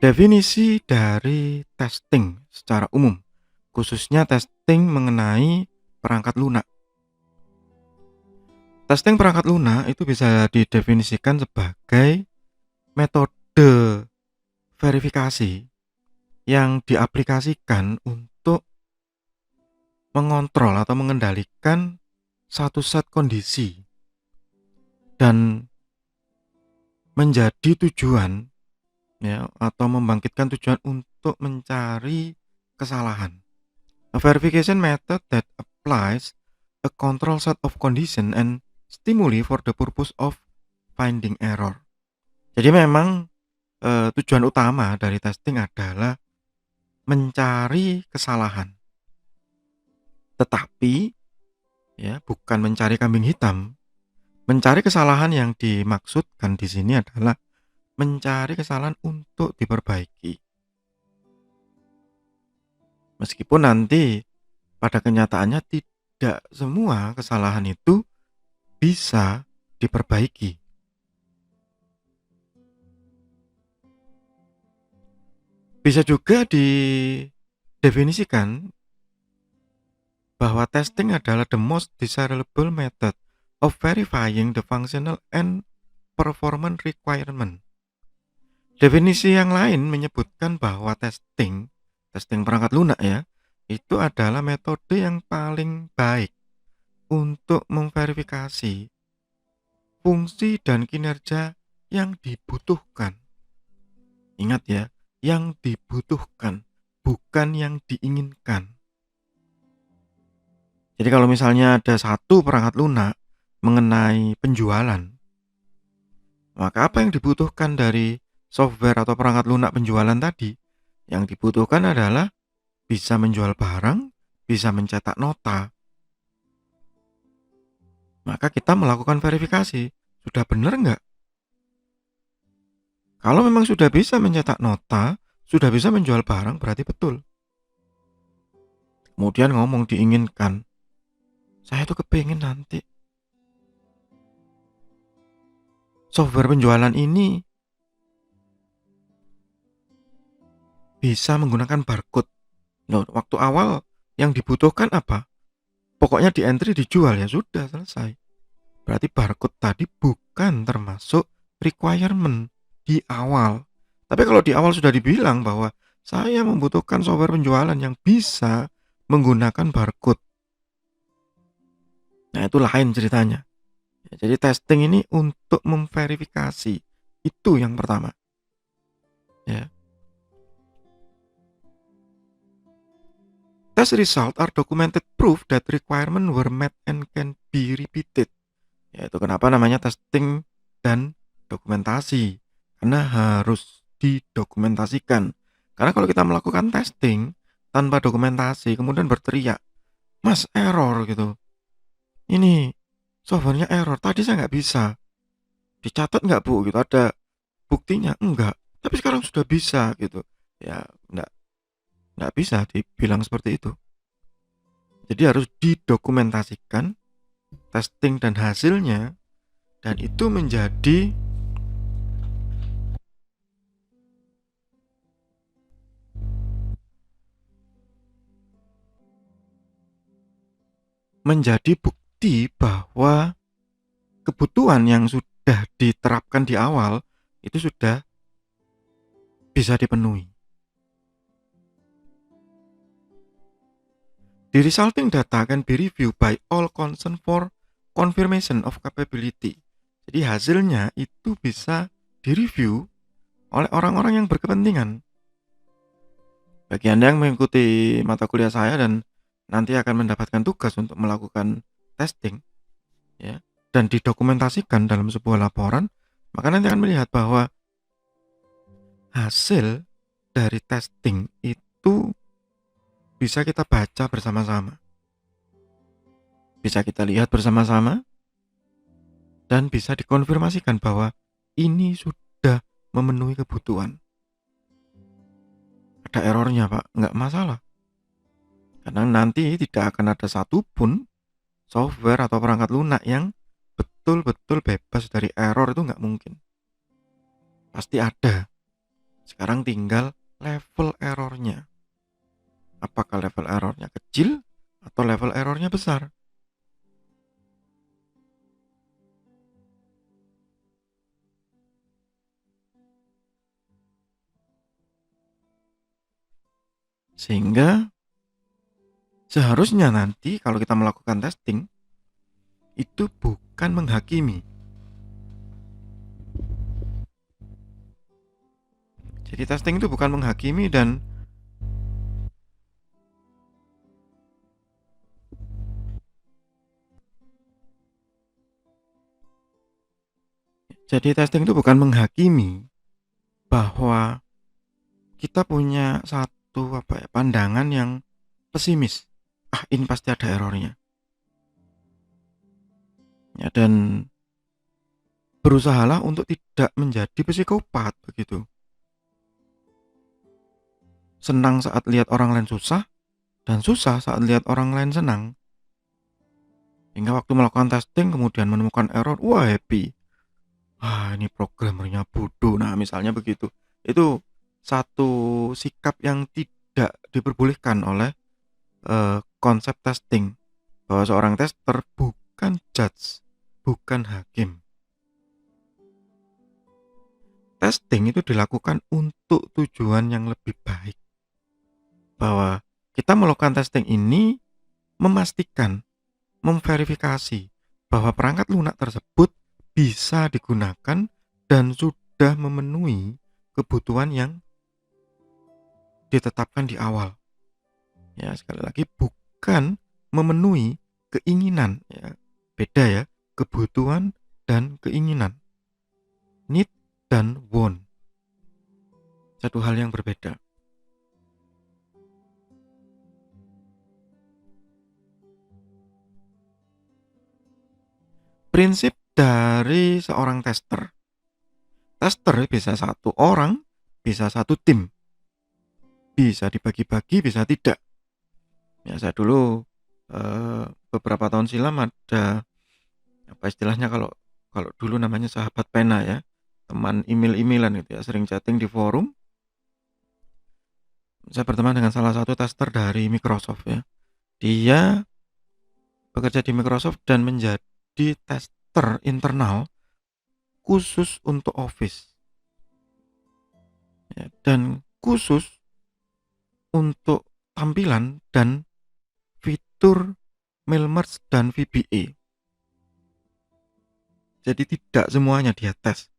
Definisi dari testing secara umum, khususnya testing mengenai perangkat lunak. Testing perangkat lunak itu bisa didefinisikan sebagai metode verifikasi yang diaplikasikan untuk mengontrol atau mengendalikan satu set kondisi dan menjadi tujuan, ya, atau membangkitkan tujuan untuk mencari kesalahan. A verification method that applies a control set of condition and stimuli for the purpose of finding error. Jadi memang tujuan utama dari testing adalah mencari kesalahan. Tetapi ya, bukan mencari kambing hitam. Mencari kesalahan yang dimaksudkan di sini adalah mencari kesalahan untuk diperbaiki. Meskipun nanti pada kenyataannya tidak semua kesalahan itu bisa diperbaiki. Bisa juga didefinisikan bahwa testing adalah the most desirable method of verifying the functional and performance requirement. Definisi yang lain menyebutkan bahwa testing perangkat lunak ya, itu adalah metode yang paling baik untuk memverifikasi fungsi dan kinerja yang dibutuhkan. Ingat ya, yang dibutuhkan, bukan yang diinginkan. Jadi kalau misalnya ada satu perangkat lunak mengenai penjualan, maka apa yang dibutuhkan dari software atau perangkat lunak penjualan tadi? Yang dibutuhkan adalah bisa menjual barang, bisa mencetak nota. Maka kita melakukan verifikasi, sudah benar nggak? Kalau memang sudah bisa mencetak nota, sudah bisa menjual barang, berarti betul. Kemudian ngomong diinginkan. Saya tuh kepingin nanti software penjualan ini bisa menggunakan barcode. Loh, waktu awal yang dibutuhkan apa? Pokoknya di entry dijual, ya sudah selesai. Berarti barcode tadi bukan termasuk requirement di awal. Tapi kalau di awal sudah dibilang bahwa saya membutuhkan software penjualan yang bisa menggunakan barcode, nah itu lain ceritanya. Ya, jadi testing ini untuk memverifikasi. Itu yang pertama. Ya. Test result are documented proof that requirement were met and can be repeated. Yaitu kenapa namanya testing dan dokumentasi. Karena harus didokumentasikan. Karena kalau kita melakukan testing tanpa dokumentasi, kemudian berteriak, "Mas, error," gitu. "Ini softwarenya error, tadi saya nggak bisa. Dicatat nggak, Bu?" Gitu. "Ada buktinya?" "Enggak, tapi sekarang sudah bisa," gitu. Ya, nggak bisa dibilang seperti itu. Jadi harus didokumentasikan testing dan hasilnya, dan itu menjadi bukti bahwa kebutuhan yang sudah diterapkan di awal itu sudah bisa dipenuhi. The resulting data can be reviewed by all concerned for confirmation of capability. Jadi hasilnya itu bisa direview oleh orang-orang yang berkepentingan. Bagi Anda yang mengikuti mata kuliah saya dan nanti akan mendapatkan tugas untuk melakukan testing, ya, dan didokumentasikan dalam sebuah laporan, maka nanti akan melihat bahwa hasil dari testing itu bisa kita baca bersama-sama, bisa kita lihat bersama-sama, dan bisa dikonfirmasikan bahwa ini sudah memenuhi kebutuhan. Ada errornya, Pak, nggak masalah. Karena nanti tidak akan ada satupun software atau perangkat lunak yang betul-betul bebas dari error, itu nggak mungkin. Pasti ada. Sekarang tinggal level errornya. Apakah level errornya kecil atau level errornya besar? Sehingga seharusnya nanti kalau kita melakukan testing itu bukan menghakimi. Jadi testing itu bukan menghakimi dan bahwa kita punya satu pandangan yang pesimis. Ini pasti ada errornya. Ya, dan berusahalah untuk tidak menjadi psikopat begitu. Senang saat lihat orang lain susah dan susah saat lihat orang lain senang. Hingga waktu melakukan testing kemudian menemukan error, wah happy. Ini programmernya bodoh. Nah, misalnya begitu. Itu satu sikap yang tidak diperbolehkan oleh konsep testing. Bahwa seorang tester bukan judge, bukan hakim. Testing itu dilakukan untuk tujuan yang lebih baik. Bahwa kita melakukan testing ini memastikan, memverifikasi bahwa perangkat lunak tersebut bisa digunakan dan sudah memenuhi kebutuhan yang ditetapkan di awal. Ya, sekali lagi bukan memenuhi keinginan, ya. Beda ya, kebutuhan dan keinginan. Need dan want. Satu hal yang berbeda. Prinsip dari seorang tester. Tester bisa satu orang, bisa satu tim. Bisa dibagi-bagi, bisa tidak. Ya, saya dulu beberapa tahun silam ada istilahnya kalau dulu namanya sahabat pena ya, teman email-emailan gitu ya, sering chatting di forum. Saya berteman dengan salah satu tester dari Microsoft ya. Dia bekerja di Microsoft dan menjadi tester internal khusus untuk Office. Ya, dan khusus untuk tampilan dan fitur mail merge dan VBA. Jadi tidak semuanya dia tes.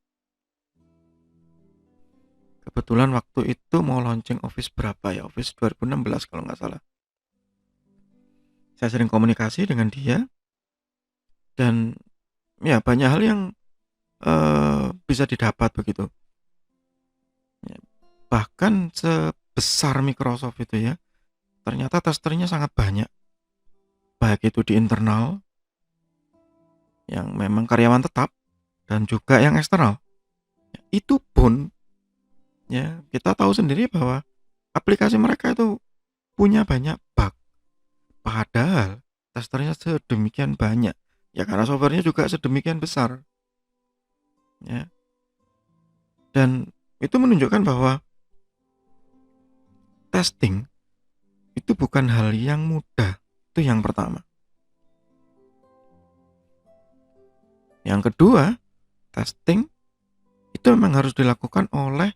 Kebetulan waktu itu mau launching Office berapa ya? Office 2016 kalau nggak salah. Saya sering komunikasi dengan dia dan ya banyak hal yang bisa didapat begitu. Ya, bahkan sebesar Microsoft itu ya, ternyata testernya sangat banyak. Baik itu di internal yang memang karyawan tetap dan juga yang eksternal. Itu pun ya kita tahu sendiri bahwa aplikasi mereka itu punya banyak bug. Padahal testernya sedemikian banyak. Ya karena softwarenya juga sedemikian besar. Ya. Dan itu menunjukkan bahwa testing itu bukan hal yang mudah. Itu yang pertama. Yang kedua, testing itu memang harus dilakukan oleh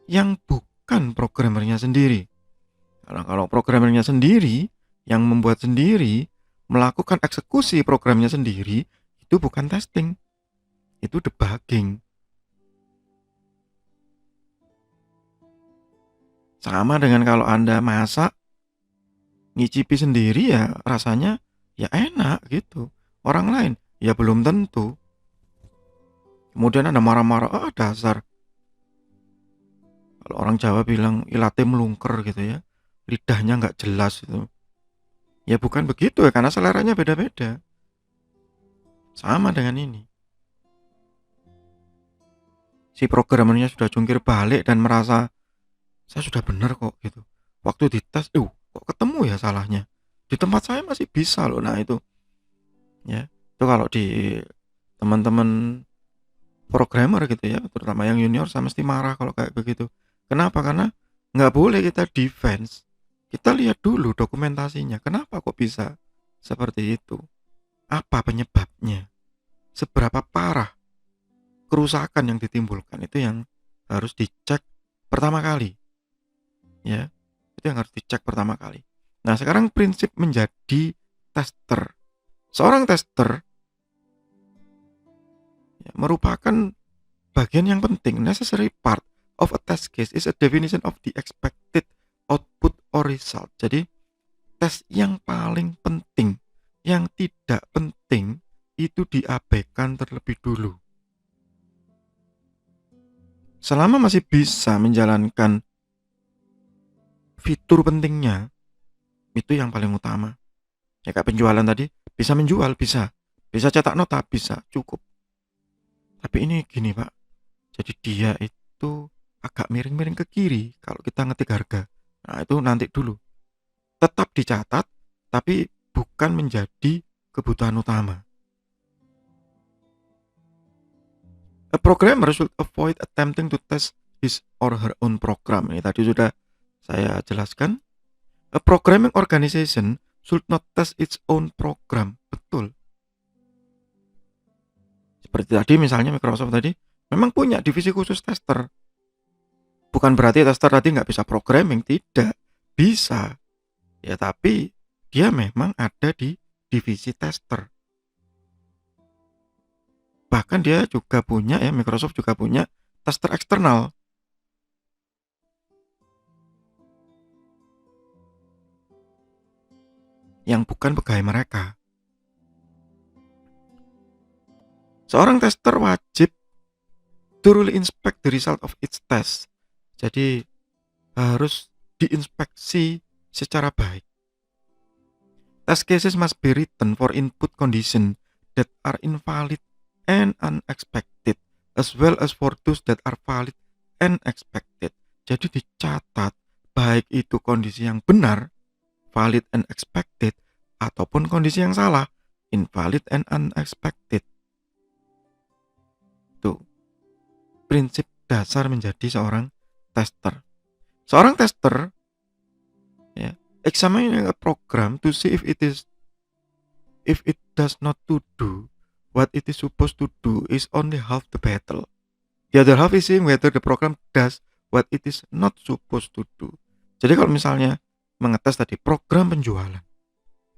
yang bukan programmernya sendiri. Karena kalau programmernya sendiri, yang membuat sendiri, melakukan eksekusi programnya sendiri, itu bukan testing. Itu debugging. Sama dengan kalau Anda masak, ngicipi sendiri ya rasanya ya enak gitu. Orang lain ya belum tentu. Kemudian Anda marah-marah, dasar. Kalau orang Jawa bilang ilate melungker gitu ya. Lidahnya nggak jelas itu. Ya bukan begitu ya, karena seleranya beda-beda. Sama dengan ini. Si programmernya sudah jungkir balik dan merasa saya sudah benar kok gitu. Waktu dites, kok ketemu ya salahnya. Di tempat saya masih bisa loh. Nah itu, ya itu kalau di teman-teman programmer gitu ya, terutama yang junior saya mesti marah kalau kayak begitu. Kenapa? Karena nggak boleh kita defense. Kita lihat dulu dokumentasinya. Kenapa kok bisa seperti itu? Apa penyebabnya? Seberapa parah kerusakan yang ditimbulkan? Itu yang harus dicek pertama kali, ya. Itu yang harus dicek pertama kali. Nah, sekarang prinsip menjadi tester. Seorang tester ya, merupakan bagian yang penting. Necessary part of a test case is a definition of the expected output or result. Jadi, tes yang paling penting, yang tidak penting itu diabaikan terlebih dulu. Selama masih bisa menjalankan fitur pentingnya, itu yang paling utama. Ya kayak penjualan tadi, bisa menjual, bisa. Bisa cetak nota, bisa, cukup. Tapi ini gini Pak, jadi dia itu agak miring-miring ke kiri kalau kita ngetik harga. Nah itu nanti dulu. Tetap dicatat, tapi bukan menjadi kebutuhan utama. A programmer should avoid attempting to test his or her own program. Ini tadi sudah saya jelaskan. A programming organization should not test its own program. Betul. Seperti tadi misalnya Microsoft tadi, memang punya divisi khusus tester. Bukan berarti tester tadi nggak bisa programming, tidak. Bisa. Ya tapi dia memang ada di divisi tester. Bahkan dia juga punya ya, Microsoft juga punya tester eksternal. Yang bukan pegawai mereka. Seorang tester wajib thoroughly inspect the result of its test. Jadi harus diinspeksi secara baik. Test cases must be written for input condition that are invalid and unexpected, as well as for those that are valid and expected. Jadi dicatat baik itu kondisi yang benar, valid and expected, ataupun kondisi yang salah, invalid and unexpected. Itu prinsip dasar menjadi seorang tester. Seorang tester ya, examining a program to see if it does not to do what it is supposed to do is only half the battle. The other half is seeing whether the program does what it is not supposed to do. Jadi kalau misalnya mengetes tadi program penjualan,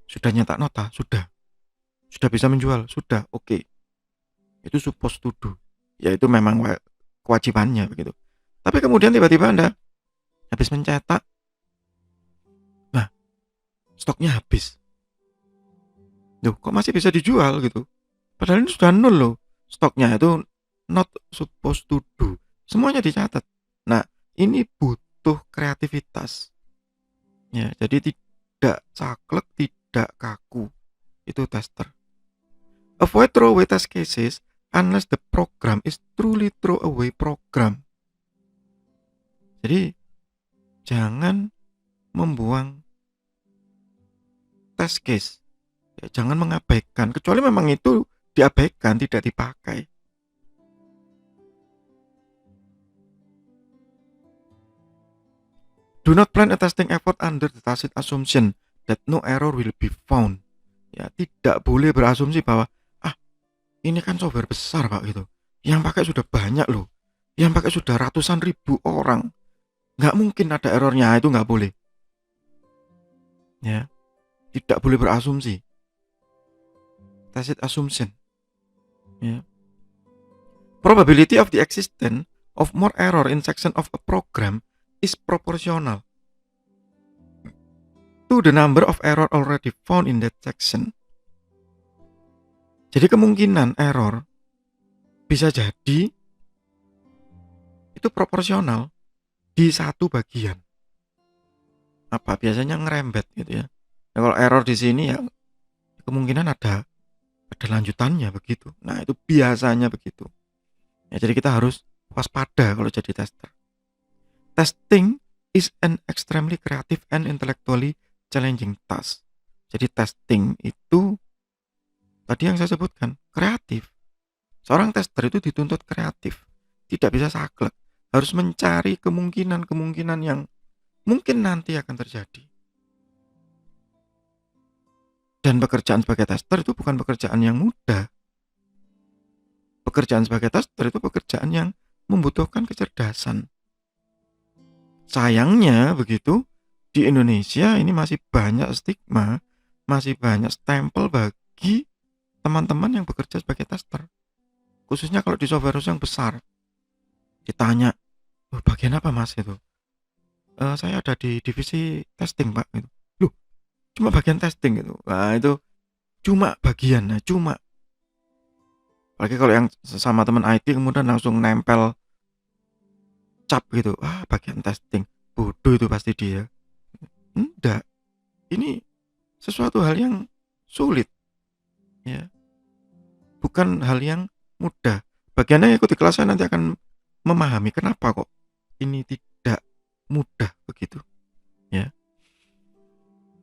sudah nyetak nota, sudah bisa menjual, sudah oke. Itu supposed to do. Ya itu memang kewajibannya begitu. Tapi kemudian tiba-tiba Anda habis mencetak, nah stoknya habis. Loh, kok masih bisa dijual gitu? Padahal ini sudah nol loh. Stoknya itu not supposed to do. Semuanya dicatat. Nah, ini butuh kreativitas. Ya, jadi tidak saklek, tidak kaku. Itu tester. Avoid throwaway test cases unless the program is truly throwaway program. Jadi, jangan membuang test case. Ya, jangan mengabaikan, kecuali memang itu diabaikan, tidak dipakai. Do not plan a testing effort under the tacit assumption that no error will be found. Ya, tidak boleh berasumsi bahwa ini kan software besar Pak gitu. Yang pakai sudah banyak loh. Yang pakai sudah ratusan ribu orang. Nggak mungkin ada errornya, itu nggak boleh. Ya, tidak boleh berasumsi. Tacit assumption. Ya. Probability of the existence of more error in section of a program is proportional to the number of error already found in that section. Jadi kemungkinan error bisa jadi itu proporsional di satu bagian. Apa biasanya ngerembet gitu ya. Nah, kalau error di sini ya kemungkinan ada lanjutannya begitu. Nah, itu biasanya begitu. Ya, jadi kita harus waspada kalau jadi tester. Testing is an extremely creative and intellectually challenging task. Jadi testing itu tadi yang saya sebutkan kreatif, Seorang tester itu dituntut kreatif, tidak bisa saklek, harus mencari kemungkinan-kemungkinan yang mungkin nanti akan terjadi. Dan pekerjaan sebagai tester itu bukan pekerjaan yang mudah. Pekerjaan sebagai tester itu pekerjaan yang membutuhkan kecerdasan. Sayangnya begitu, di Indonesia ini masih banyak stigma, masih banyak stempel bagi teman-teman yang bekerja sebagai tester. Khususnya kalau di software house yang besar. Ditanya, "Oh, bagian apa Mas itu?" Saya ada di divisi testing Pak gitu. Loh, cuma bagian testing gitu. Nah itu cuma bagian, nah cuma. Apalagi kalau yang sama teman IT kemudian langsung nempel cap gitu, "Ah, bagian testing." Bodoh itu pasti dia. Enggak, ini sesuatu hal yang sulit ya, bukan hal yang mudah. Bagiannya ikuti kelasnya nanti akan memahami kenapa kok ini tidak mudah begitu ya.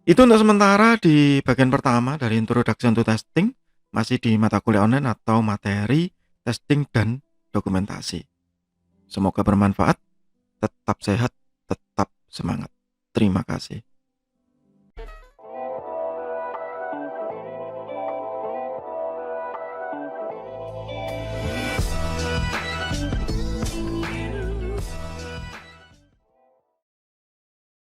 Itu untuk sementara di bagian pertama dari Introduction to Testing, masih di mata kuliah online atau materi testing dan dokumentasi. Semoga bermanfaat, tetap sehat, tetap semangat. Terima kasih.